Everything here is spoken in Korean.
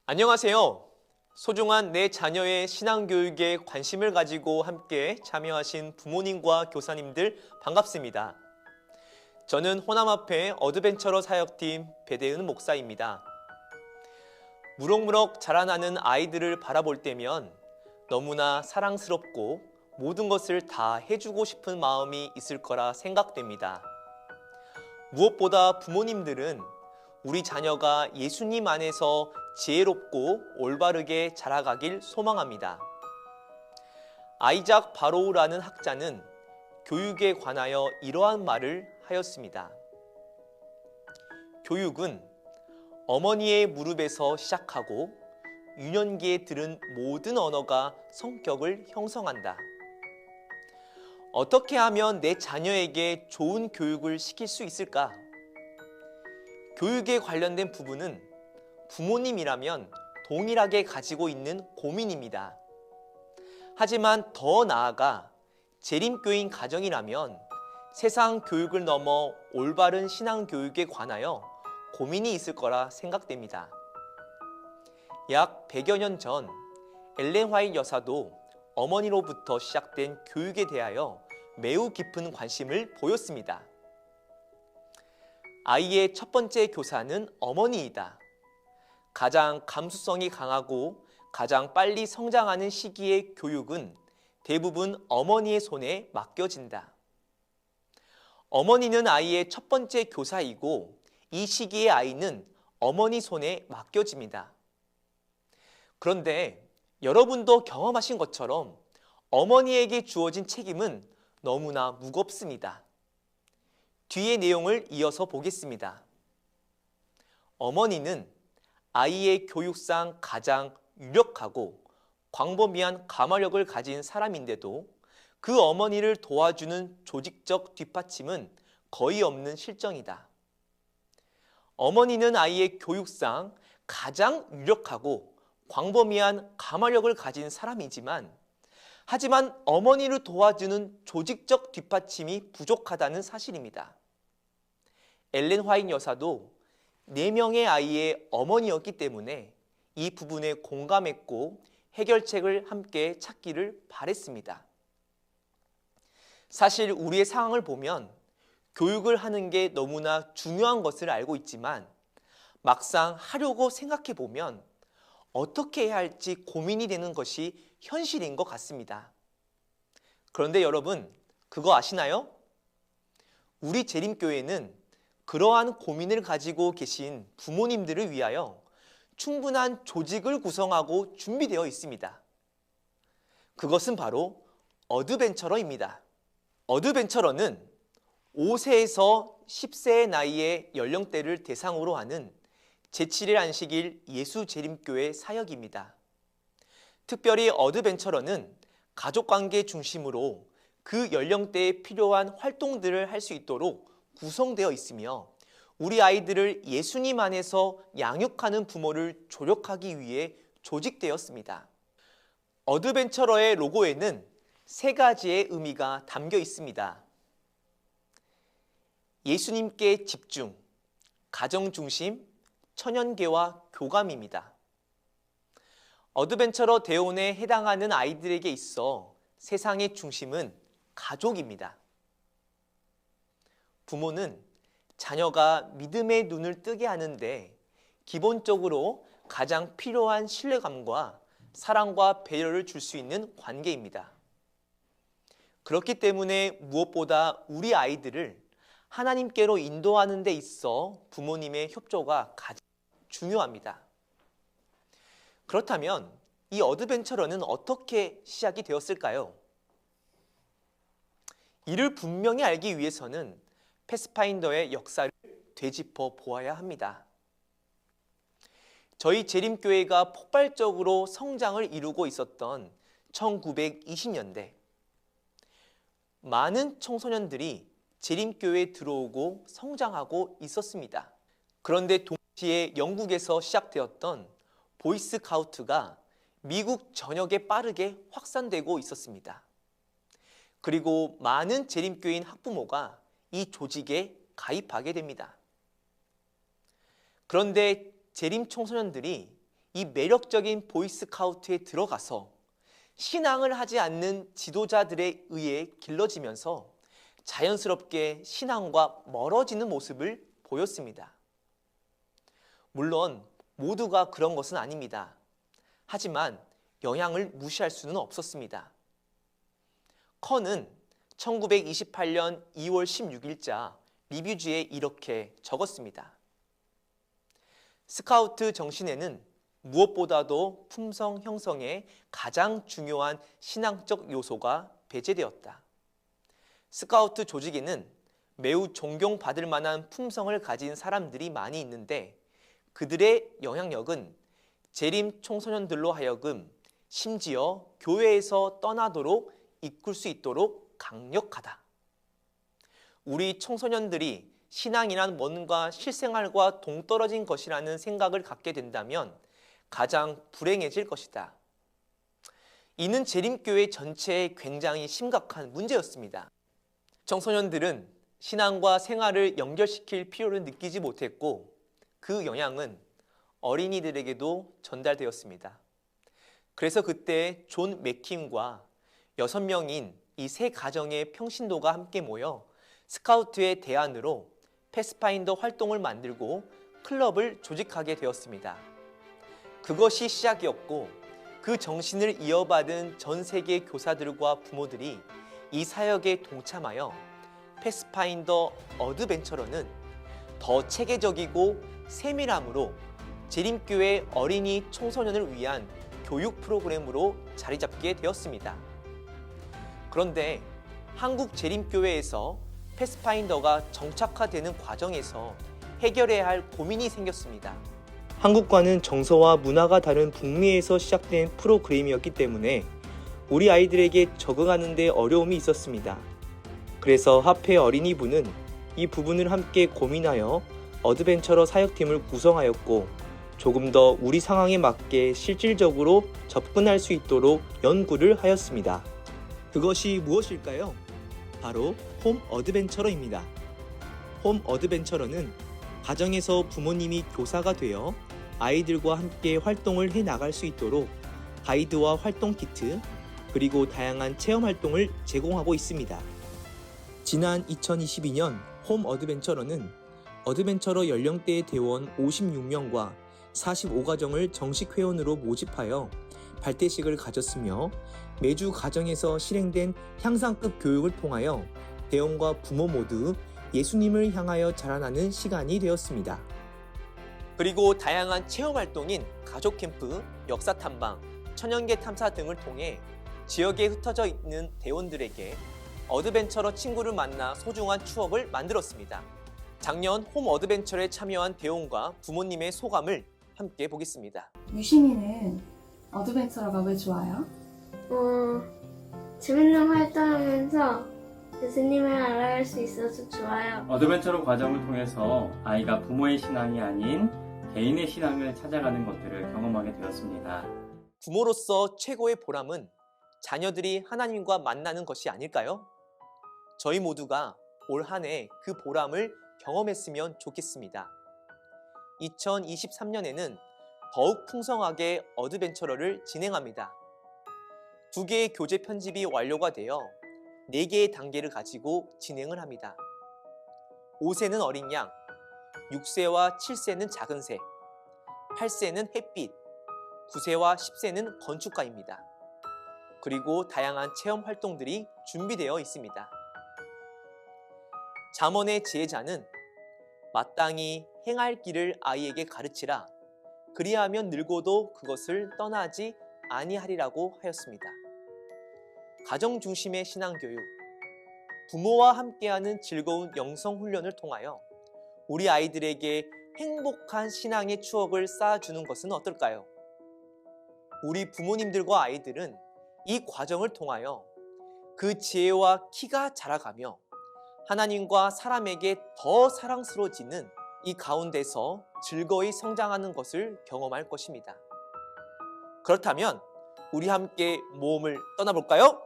안녕하세요. 소중한 내 자녀의 신앙교육에 관심을 가지고 함께 참여하신 부모님과 교사님들 반갑습니다. 저는 호남앞에 어드벤처러 사역팀 배대은 목사입니다. 무럭무럭 자라나는 아이들을 바라볼 때면 너무나 사랑스럽고 모든 것을 다 해주고 싶은 마음이 있을 거라 생각됩니다. 무엇보다 부모님들은 우리 자녀가 예수님 안에서 지혜롭고 올바르게 자라가길 소망합니다. 아이작 바로우라는 학자는 교육에 관하여 이러한 말을 하였습니다. 교육은 어머니의 무릎에서 시작하고 유년기에 들은 모든 언어가 성격을 형성한다. 어떻게 하면 내 자녀에게 좋은 교육을 시킬 수 있을까? 교육에 관련된 부분은 부모님이라면 동일하게 가지고 있는 고민입니다. 하지만 더 나아가 재림교인 가정이라면 세상 교육을 넘어 올바른 신앙 교육에 관하여 고민이 있을 거라 생각됩니다. 약 100여 년 전 엘렌 화이트 여사도 어머니로부터 시작된 교육에 대하여 매우 깊은 관심을 보였습니다. 아이의 첫 번째 교사는 어머니이다. 가장 감수성이 강하고 가장 빨리 성장하는 시기의 교육은 대부분 어머니의 손에 맡겨진다. 어머니는 아이의 첫 번째 교사이고 이 시기의 아이는 어머니 손에 맡겨집니다. 그런데 여러분도 경험하신 것처럼 어머니에게 주어진 책임은 너무나 무겁습니다. 뒤의 내용을 이어서 보겠습니다. 어머니는 아이의 교육상 가장 유력하고 광범위한 가마력을 가진 사람인데도 그 어머니를 도와주는 조직적 뒷받침은 거의 없는 실정이다. 어머니는 아이의 교육상 가장 유력하고 광범위한 가마력을 가진 사람이지만 하지만 어머니를 도와주는 조직적 뒷받침이 부족하다는 사실입니다. 엘렌 화이트 여사도 4명의 아이의 어머니였기 때문에 이 부분에 공감했고 해결책을 함께 찾기를 바랬습니다. 사실 우리의 상황을 보면 교육을 하는 게 너무나 중요한 것을 알고 있지만 막상 하려고 생각해 보면 어떻게 해야 할지 고민이 되는 것이 현실인 것 같습니다. 그런데 여러분, 그거 아시나요? 우리 재림교회는 그러한 고민을 가지고 계신 부모님들을 위하여 충분한 조직을 구성하고 준비되어 있습니다. 그것은 바로 어드벤처러입니다. 어드벤처러는 5세에서 10세의 나이의 연령대를 대상으로 하는 제7일 안식일 예수재림교회 사역입니다. 특별히 어드벤처러는 가족관계 중심으로 그 연령대에 필요한 활동들을 할 수 있도록 구성되어 있으며 우리 아이들을 예수님 안에서 양육하는 부모를 조력하기 위해 조직되었습니다. 어드벤처러의 로고에는 3가지의 의미가 담겨 있습니다. 예수님께 집중, 가정중심, 천연계와 교감입니다. 어드벤처러 대원에 해당하는 아이들에게 있어 세상의 중심은 가족입니다. 부모는 자녀가 믿음의 눈을 뜨게 하는데 기본적으로 가장 필요한 신뢰감과 사랑과 배려를 줄 수 있는 관계입니다. 그렇기 때문에 무엇보다 우리 아이들을 하나님께로 인도하는 데 있어 부모님의 협조가 가장 중요합니다. 그렇다면 이 어드벤처러는 어떻게 시작이 되었을까요? 이를 분명히 알기 위해서는 패스파인더의 역사를 되짚어 보아야 합니다. 저희 재림교회가 폭발적으로 성장을 이루고 있었던 1920년대 많은 청소년들이 재림교회에 들어오고 성장하고 있었습니다. 그런데 동시에 영국에서 시작되었던 보이스카우트가 미국 전역에 빠르게 확산되고 있었습니다. 그리고 많은 재림교인 학부모가 이 조직에 가입하게 됩니다. 그런데 재림 청소년들이 이 매력적인 보이스카우트에 들어가서 신앙을 하지 않는 지도자들에 의해 길러지면서 자연스럽게 신앙과 멀어지는 모습을 보였습니다. 물론 모두가 그런 것은 아닙니다. 하지만 영향을 무시할 수는 없었습니다. 컨은 1928년 2월 16일자 리뷰지에 이렇게 적었습니다. 스카우트 정신에는 무엇보다도 품성 형성에 가장 중요한 신앙적 요소가 배제되었다. 스카우트 조직에는 매우 존경받을 만한 품성을 가진 사람들이 많이 있는데 그들의 영향력은 재림 청소년들로 하여금 심지어 교회에서 떠나도록 이끌 수 있도록 강력하다. 우리 청소년들이 신앙이란 뭔가 실생활과 동떨어진 것이라는 생각을 갖게 된다면 가장 불행해질 것이다. 이는 재림교회 전체에 굉장히 심각한 문제였습니다. 청소년들은 신앙과 생활을 연결시킬 필요를 느끼지 못했고 그 영향은 어린이들에게도 전달되었습니다. 그래서 그때 존 맥킴과 6명인 이 세 가정의 평신도가 함께 모여 스카우트의 대안으로 패스파인더 활동을 만들고 클럽을 조직하게 되었습니다. 그것이 시작이었고 그 정신을 이어받은 전 세계 교사들과 부모들이 이 사역에 동참하여 패스파인더 어드벤처러는 더 체계적이고 세밀함으로 재림교회 어린이 청소년을 위한 교육 프로그램으로 자리 잡게 되었습니다. 그런데 한국 재림교회에서 패스파인더가 정착화되는 과정에서 해결해야 할 고민이 생겼습니다. 한국과는 정서와 문화가 다른 북미에서 시작된 프로그램이었기 때문에 우리 아이들에게 적응하는 데 어려움이 있었습니다. 그래서 합회 어린이부는 이 부분을 함께 고민하여 어드벤처러 사역팀을 구성하였고 조금 더 우리 상황에 맞게 실질적으로 접근할 수 있도록 연구를 하였습니다. 그것이 무엇일까요? 바로 홈 어드벤처러입니다. 홈 어드벤처러는 가정에서 부모님이 교사가 되어 아이들과 함께 활동을 해 나갈 수 있도록 가이드와 활동 키트, 그리고 다양한 체험 활동을 제공하고 있습니다. 지난 2022년 홈 어드벤처러는 어드벤처러 연령대의 대원 56명과 45가정을 정식 회원으로 모집하여 발대식을 가졌으며 매주 가정에서 실행된 향상급 교육을 통하여 대원과 부모 모두 예수님을 향하여 자라나는 시간이 되었습니다. 그리고 다양한 체험 활동인 가족 캠프, 역사 탐방, 천연계 탐사 등을 통해 지역에 흩어져 있는 대원들에게 어드벤처러 친구를 만나 소중한 추억을 만들었습니다. 작년 홈 어드벤처러에 참여한 대원과 부모님의 소감을 함께 보겠습니다. 유신이는 어드벤처러가 왜 좋아요? 재밌는 활동하면서 예수님을 알아갈 수 있어서 좋아요. 어드벤처러 과정을 통해서 아이가 부모의 신앙이 아닌 개인의 신앙을 찾아가는 것들을 경험하게 되었습니다. 부모로서 최고의 보람은 자녀들이 하나님과 만나는 것이 아닐까요? 저희 모두가 올 한 해 그 보람을 경험했으면 좋겠습니다. 2023년에는 더욱 풍성하게 어드벤처러를 진행합니다. 2개의 교재 편집이 완료가 되어 4개의 단계를 가지고 진행을 합니다. 5세는 어린 양, 6세와 7세는 작은 새, 8세는 햇빛, 9세와 10세는 건축가입니다. 그리고 다양한 체험 활동들이 준비되어 있습니다. 잠언의 지혜자는 마땅히 행할 길을 아이에게 가르치라. 그리하면 늙어도 그것을 떠나지 아니하리라고 하였습니다. 가정 중심의 신앙교육, 부모와 함께하는 즐거운 영성훈련을 통하여 우리 아이들에게 행복한 신앙의 추억을 쌓아주는 것은 어떨까요? 우리 부모님들과 아이들은 이 과정을 통하여 그 지혜와 키가 자라가며 하나님과 사람에게 더 사랑스러워지는 이 가운데서 즐거이 성장하는 것을 경험할 것입니다. 그렇다면 우리 함께 모험을 떠나볼까요?